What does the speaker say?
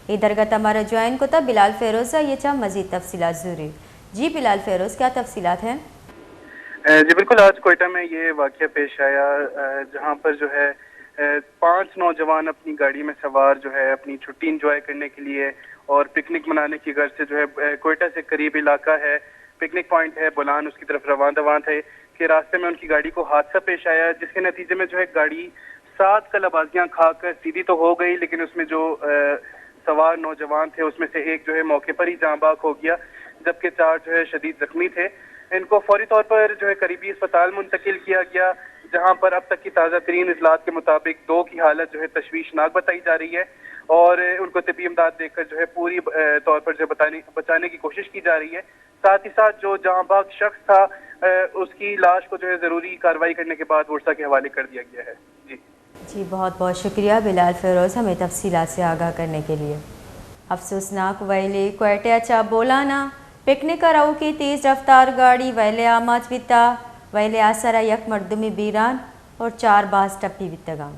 ادھر کا ہمارا جوائن کو تھا بلال فیروز یہ چاہ مزید تفصیلات ضروری. جی بلال فیروز کیا تفصیلات ہیں؟ جی بالکل، آج کوئٹہ میں یہ واقعہ پیش آیا جہاں پر جو ہے 5 نوجوان اپنی گاڑی میں سوار جو ہے اپنی چھٹی انجوائے کرنے کے لیے اور پکنک منانے کی غرض سے جو ہے کوئٹہ سے قریب علاقہ ہے، پکنک پوائنٹ ہے بولان، اس کی طرف رواں تھے کہ راستے میں ان کی گاڑی کو حادثہ پیش آیا، جس کے نتیجے میں جو ہے گاڑی 7 کلابازیاں کھا کر سیدھی تو ہو گئی، لیکن اس میں جو سوار نوجوان تھے اس میں سے ایک جو ہے موقع پر ہی جاں بحق ہو گیا، جبکہ 4 جو ہے شدید زخمی تھے. ان کو فوری طور پر جو ہے قریبی اسپتال منتقل کیا گیا، جہاں پر اب تک کی تازہ ترین اطلاعات کے مطابق 2 کی حالت جو ہے تشویشناک بتائی جا رہی ہے اور ان کو طبی امداد دے کر جو ہے پوری طور پر جو بچانے کی کوشش کی جا رہی ہے. ساتھ ہی ساتھ جو جاں بحق شخص تھا اس کی لاش کو جو ہے ضروری کارروائی کرنے کے بعد ورثہ کے حوالے کر دیا گیا ہے. جی بہت بہت شکریہ بلال فیروز ہمیں تفصیلات سے آگاہ کرنے کے لیے. افسوسناک ویلے کوئٹہ چا بولانا پکنک راؤ کی تیز رفتار گاڑی ویلے آماد ویتا ویلے آسرا یک مردمی بیران اور 4 باز ٹپی ویتگام.